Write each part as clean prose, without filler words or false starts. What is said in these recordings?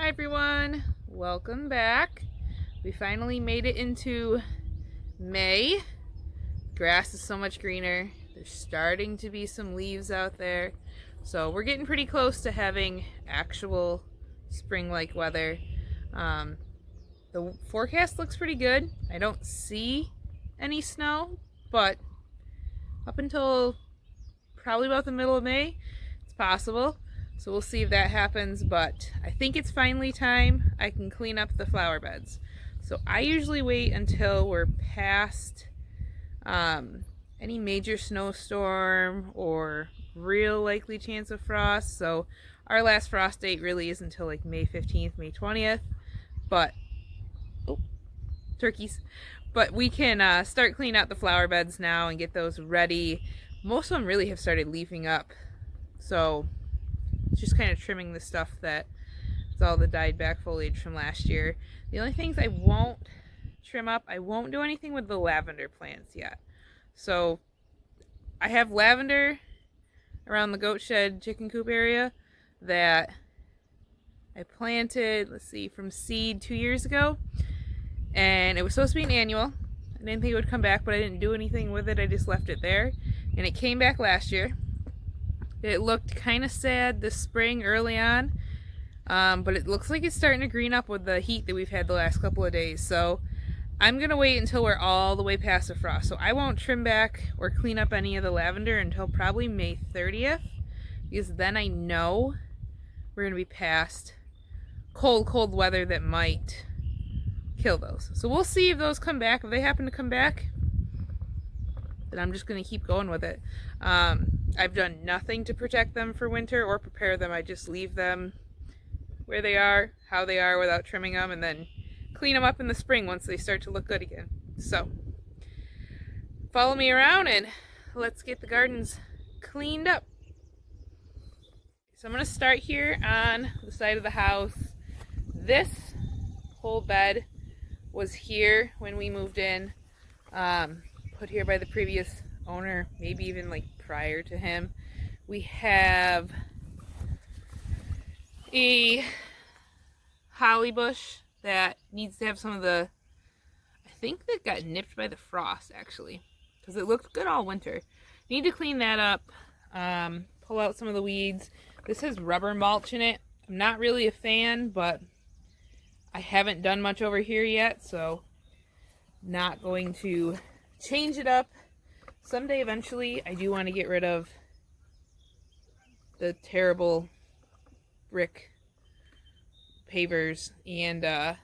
Hi everyone, welcome back. We finally made it into May. Grass is so much greener. There's starting to be some leaves out there. So we're getting pretty close to having actual spring-like weather. The forecast looks pretty good. I don't see any snow, but up until probably about the middle of May, it's possible. So we'll see if that happens, but I think it's finally time I can clean up the flower beds. So I usually wait until we're past any major snowstorm or real likely chance of frost. So our last frost date really is until like May 15th, May 20th, but turkeys. But we can start cleaning out the flower beds now and get those ready. Most of them really have started leafing up. So just kind of trimming the stuff that is all the dyed back foliage from last year. The only things I won't trim up, I won't do anything with the lavender plants yet. So I have lavender around the goat shed chicken coop area that I planted, let's see, from seed 2 years ago. And it was supposed to be an annual. I didn't think it would come back, but I didn't do anything with it. I just left it there. And it came back last year. It looked kind of sad this spring early on, but it looks like it's starting to green up with the heat that we've had the last couple of days. So I'm going to wait until we're all the way past the frost. So I won't trim back or clean up any of the lavender until probably May 30th, because then I know we're going to be past cold weather that might kill those. So we'll see if those come back. If they happen to come back, then I'm just going to keep going with it. I've done nothing to protect them for winter or prepare them. I just leave them where they are, how they are, without trimming them, and then clean them up in the spring once they start to look good again. So follow me around and let's get the gardens cleaned up. So I'm going to start here on the side of the house. This whole bed was here when we moved in, put here by the previous owner, maybe even like prior to him. We have a holly bush that needs to have some of the, I think that got nipped by the frost actually, because it looked good all winter. Need to clean that up, pull out some of the weeds. This has rubber mulch in it. I'm not really a fan, but I haven't done much over here yet, so not going to change it up. Someday eventually I do want to get rid of the terrible brick pavers and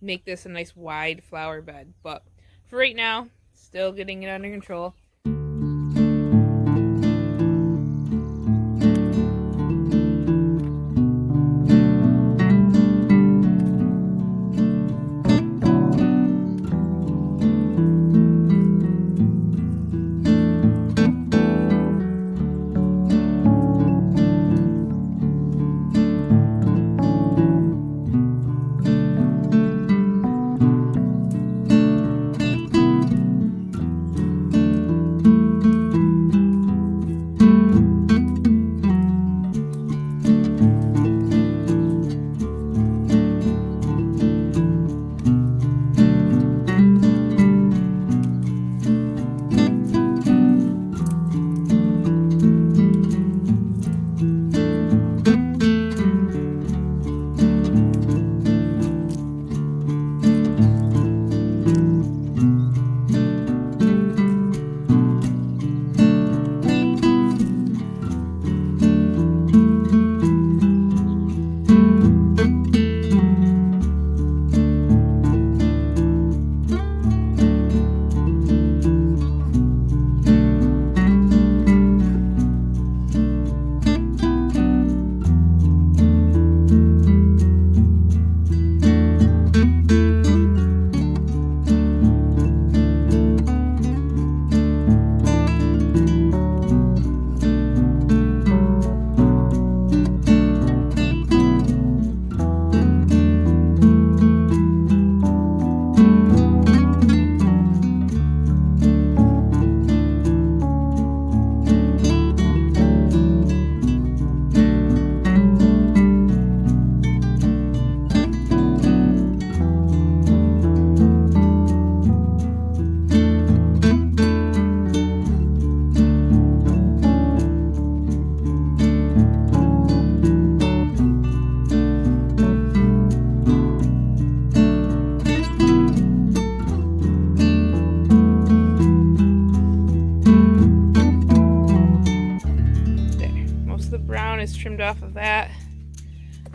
make this a nice wide flower bed, but for right now, still getting it under control.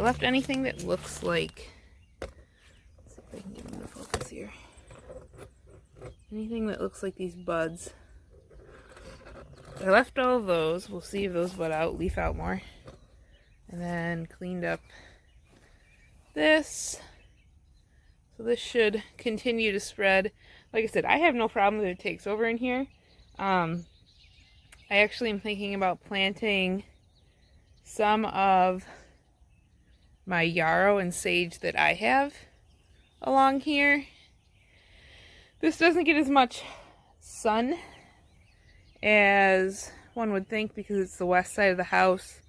left anything that looks like, let's see if I can get into focus here. Anything that looks like these buds. I left all of those. We'll see if those bud out, leaf out more. And then cleaned up this. So this should continue to spread. Like I said, I have no problem that it takes over in here. I actually am thinking about planting some of my yarrow and sage that I have along here. This doesn't get as much sun as one would think because it's the west side of the house,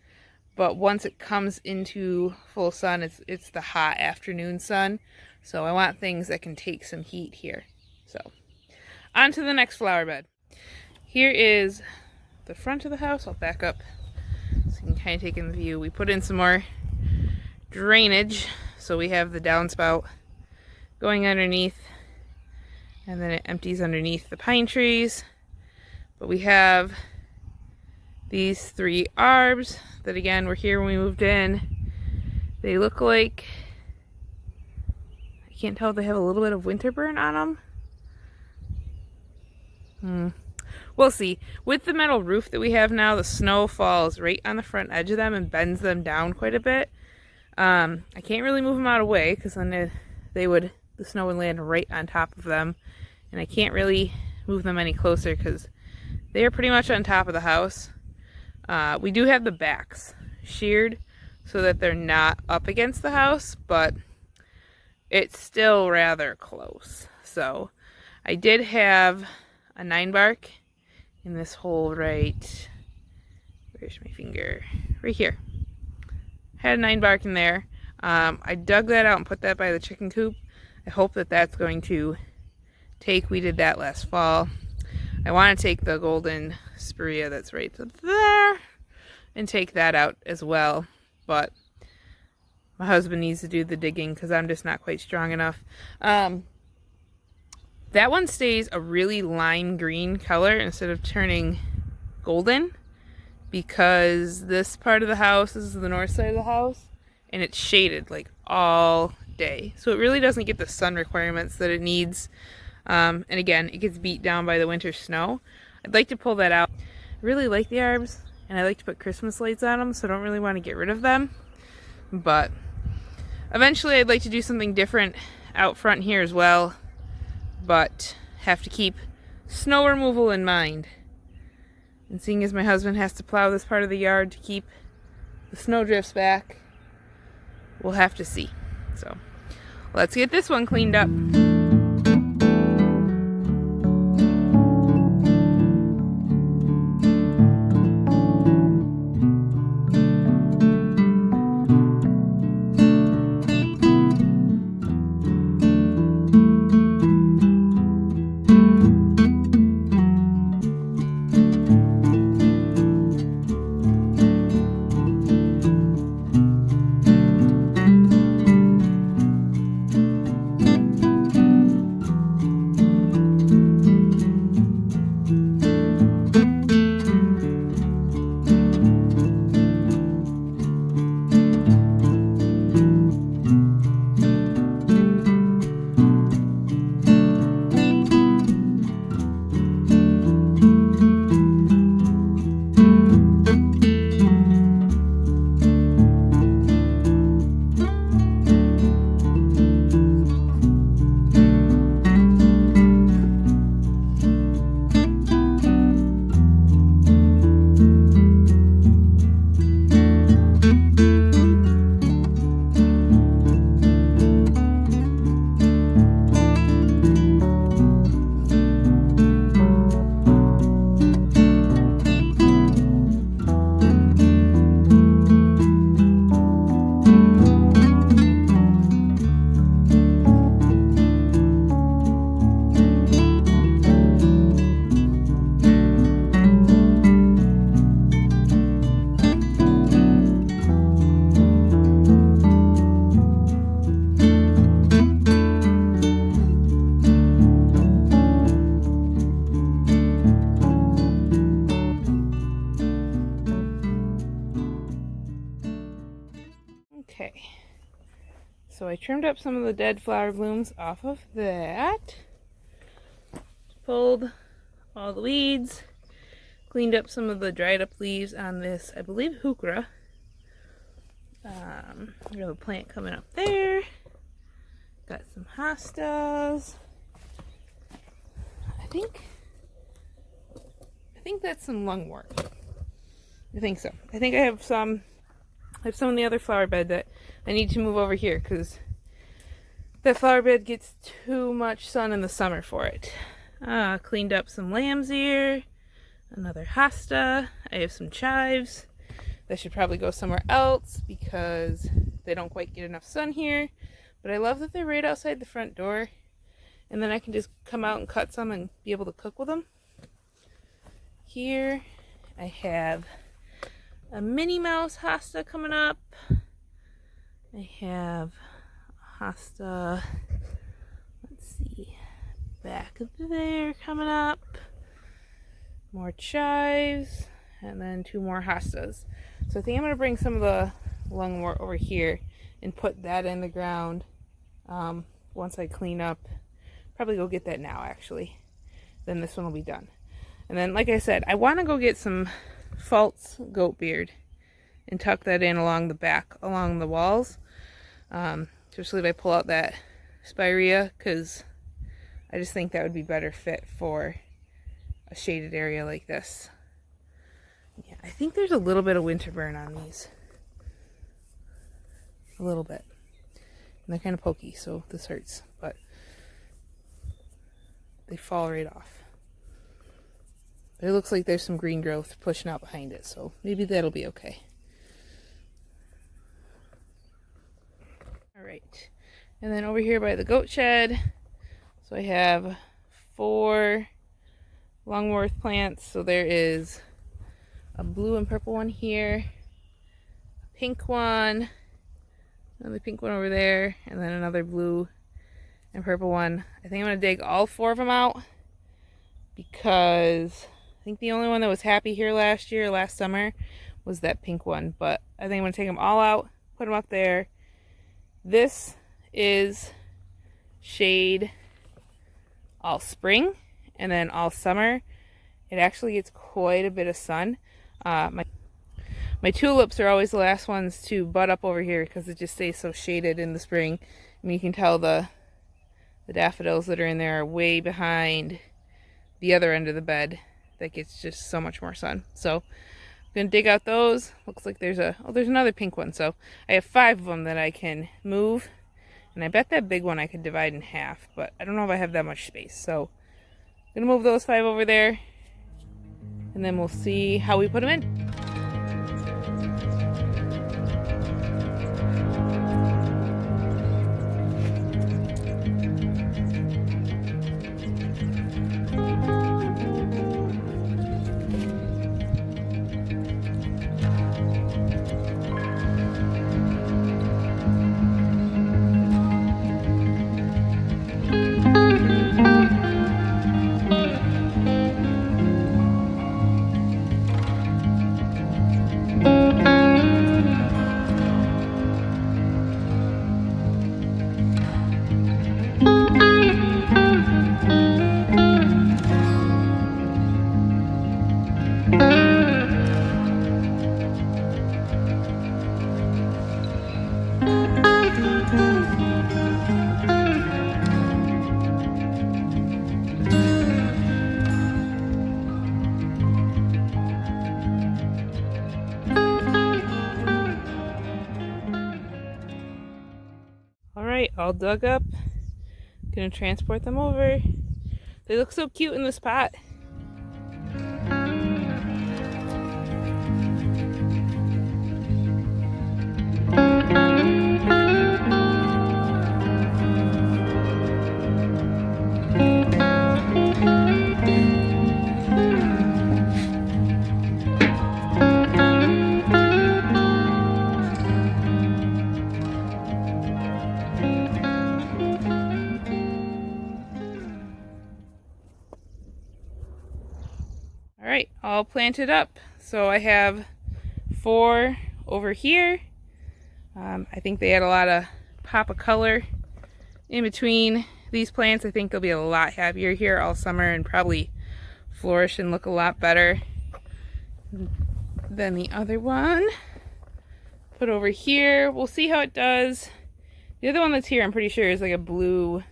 but once it comes into full sun, it's the hot afternoon sun. So I want things that can take some heat here. So on to the next flower bed. Here is the front of the house. I'll back up so you can kind of take in the view. We put in some more drainage, so we have the downspout going underneath, and then it empties underneath the pine trees. But we have these 3 arbs that, again, were here when we moved in. They look like, I can't tell if they have a little bit of winter burn on them. We'll see. With the metal roof that we have now, the snow falls right on the front edge of them and bends them down quite a bit. I can't really move them out of the way because then the snow would land right on top of them, and I can't really move them any closer because they are pretty much on top of the house. We do have the backs sheared so that they're not up against the house, but it's still rather close. So I did have a 9-bark in this hole right, where's my finger? Right here. Had a 9-bark in there. I dug that out and put that by the chicken coop. I hope that that's going to take. We did that last fall. I want to take the golden spirea that's right there and take that out as well, but my husband needs to do the digging because I'm just not quite strong enough. That one stays a really lime green color instead of turning golden, because this part of the house is the north side of the house and it's shaded like all day, so it really doesn't get the sun requirements that it needs. And again, it gets beat down by the winter snow. I'd like to pull that out. I really like the arbs and I like to put Christmas lights on them, so I don't really want to get rid of them, but eventually I'd like to do something different out front here as well, but have to keep snow removal in mind. And seeing as my husband has to plow this part of the yard to keep the snow drifts back, we'll have to see. So let's get this one cleaned up. Okay, so I trimmed up some of the dead flower blooms off of that, pulled all the weeds, cleaned up some of the dried up leaves on this, I believe, heuchera. We have a plant coming up there. Got some hostas. I think that's some lungwort. I think so. I think I have some in the other flower bed that I need to move over here because that flower bed gets too much sun in the summer for it. Cleaned up some lamb's ear, another hosta. I have some chives that should probably go somewhere else because they don't quite get enough sun here. But I love that they're right outside the front door, and then I can just come out and cut some and be able to cook with them. Here I have a Minnie Mouse hosta coming up. I have a hosta, let's see, back of there coming up. More chives, and then 2 more hostas. So I think I'm going to bring some of the lungwort over here and put that in the ground once I clean up. Probably go get that now, actually. Then this one will be done. And then, like I said, I want to go get some false goat beard and tuck that in along the back, along the walls. Especially if I pull out that spirea, because I just think that would be better fit for a shaded area like this. Yeah, I think there's a little bit of winter burn on these. A little bit. And they're kind of pokey, so this hurts, but they fall right off. But it looks like there's some green growth pushing out behind it, so maybe that'll be okay. Alright, and then over here by the goat shed, so I have 4 lungwort plants. So there is a blue and purple one here, a pink one, another pink one over there, and then another blue and purple one. I think I'm going to dig all 4 of them out because I think the only one that was happy here last summer, was that pink one. But I think I'm going to take them all out, put them up there. This is shade all spring, and then all summer it actually gets quite a bit of sun. My tulips are always the last ones to bud up over here because it just stays so shaded in the spring. I mean, you can tell the daffodils that are in there are way behind the other end of the bed that gets just so much more sun. So I'm gonna dig out those. Looks like there's another pink one. So I have 5 of them that I can move, and I bet that big one I could divide in half, but I don't know if I have that much space. So I'm gonna move those 5 over there, and then we'll see how we put them in. Alright, all dug up. Gonna transport them over. They look so cute in this pot. Alright, all planted up. So I have 4 over here, I think they had a lot of pop of color in between these plants. I think they'll be a lot happier here all summer and probably flourish and look a lot better than the other one. Put over here, we'll see how it does. The other one that's here I'm pretty sure is like a blue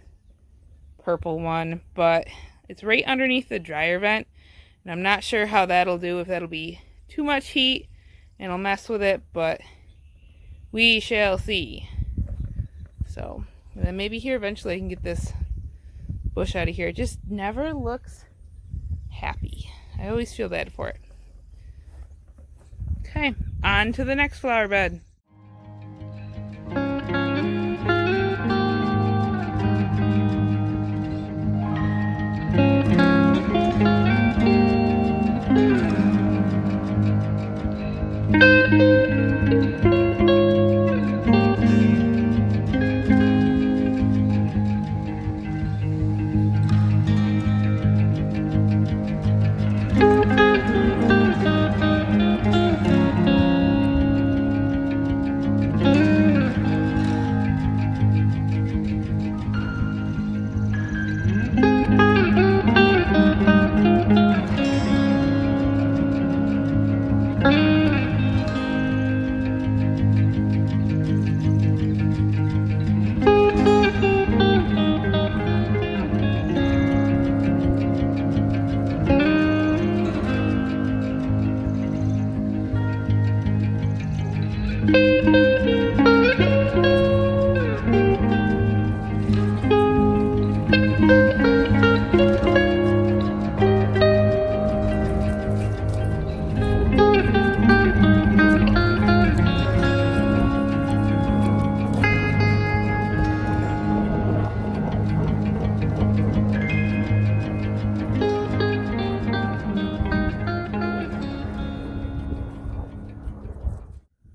purple one, but it's right underneath the dryer vent, and I'm not sure how that'll do, if that'll be too much heat and I'll mess with it, but we shall see. So, and then maybe here eventually I can get this bush out of here. It just never looks happy. I always feel bad for it. Okay, on to the next flower bed.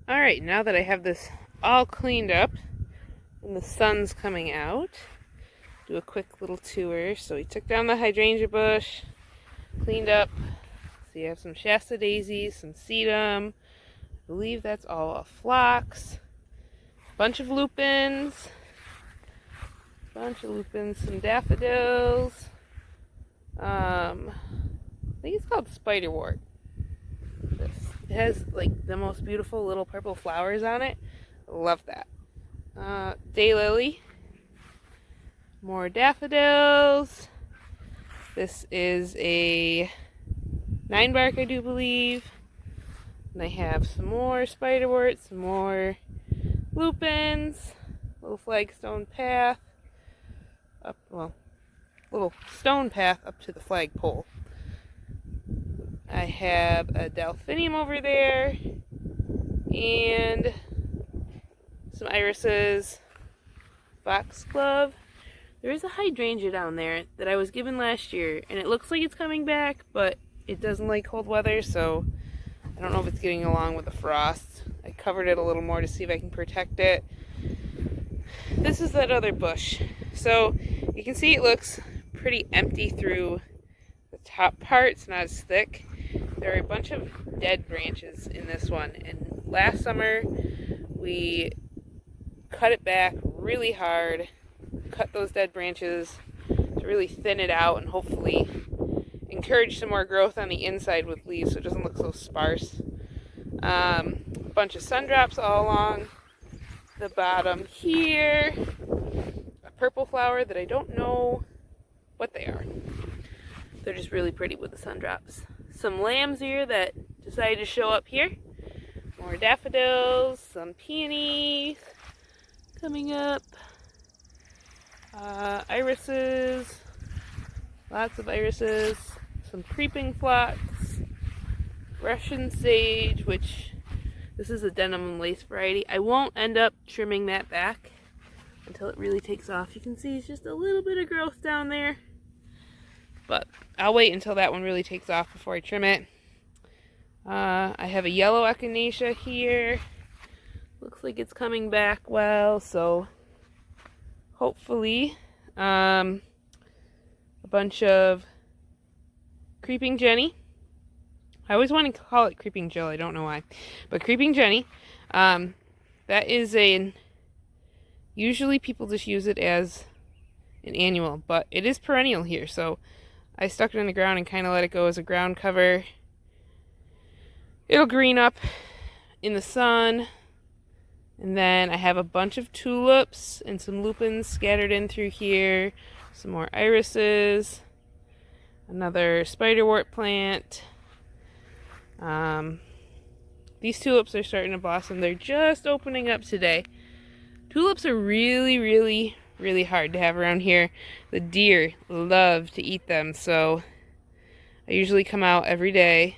Alright, now that I have this all cleaned up and the sun's coming out, do a quick little tour. So we took down the hydrangea bush, cleaned up. So you have some Shasta daisies, some sedum. I believe that's all a phlox. Bunch of lupins. Some daffodils. I think it's called spiderwort. It has like the most beautiful little purple flowers on it. Love that. Daylily. More daffodils. This is a 9-bark, I do believe. And I have some more spiderwort, some more lupins, little flagstone path up, well, little stone path up to the flagpole. I have a delphinium over there and some irises, foxglove. There is a hydrangea down there that I was given last year, and it looks like it's coming back, but it doesn't like cold weather, so I don't know if it's getting along with the frost. I covered it a little more to see if I can protect it. This is that other bush. So you can see it looks pretty empty through the top part. It's not as thick. There are a bunch of dead branches in this one, and last summer we cut it back really hard, cut those dead branches to really thin it out and hopefully encourage some more growth on the inside with leaves so it doesn't look so sparse. A bunch of sundrops all along the bottom here. A purple flower that I don't know what they are. They're just really pretty with the sundrops. Some lambs here that decided to show up here. More daffodils, some peonies coming up. Irises, lots of irises, some creeping phlox, Russian sage, which this is a denim lace variety. I won't end up trimming that back until it really takes off. You can see it's just a little bit of growth down there, but I'll wait until that one really takes off before I trim it. I have a yellow echinacea here. Looks like it's coming back well, so hopefully. A bunch of creeping Jenny. I always want to call it creeping Jill, I don't know why. But creeping Jenny. that is usually people just use it as an annual, but it is perennial here, so I stuck it in the ground and kind of let it go as a ground cover. It'll green up in the sun. And then I have a bunch of tulips and some lupins scattered in through here. Some more irises. Another spiderwort plant. These tulips are starting to blossom. They're just opening up today. Tulips are really, really, really hard to have around here. The deer love to eat them, so I usually come out every day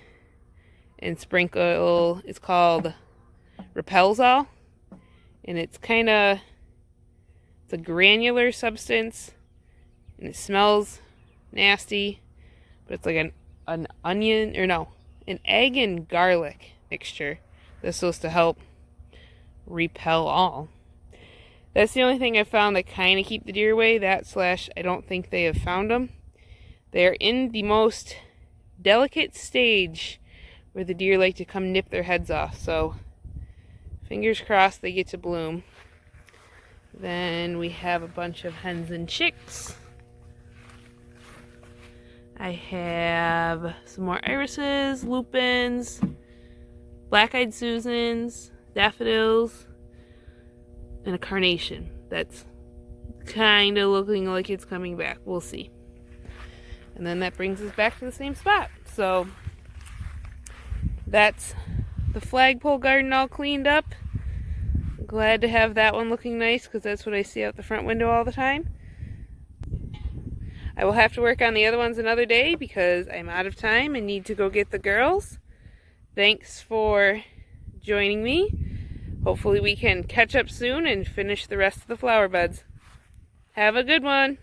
and sprinkle. It's called Repelzol. And it's a granular substance, and it smells nasty, but it's like an onion, or no, an egg and garlic mixture that's supposed to help repel all. That's the only thing I've found that kind of keep the deer away. That / I don't think they have found them. They're in the most delicate stage where the deer like to come nip their heads off, so fingers crossed they get to bloom. Then we have a bunch of hens and chicks. I have some more irises, lupins, black-eyed Susans, daffodils, and a carnation that's kind of looking like it's coming back. We'll see. And then that brings us back to the same spot. So that's the flagpole garden all cleaned up. Glad to have that one looking nice because that's what I see out the front window all the time. I will have to work on the other ones another day because I'm out of time and need to go get the girls. Thanks for joining me. Hopefully we can catch up soon and finish the rest of the flower beds. Have a good one.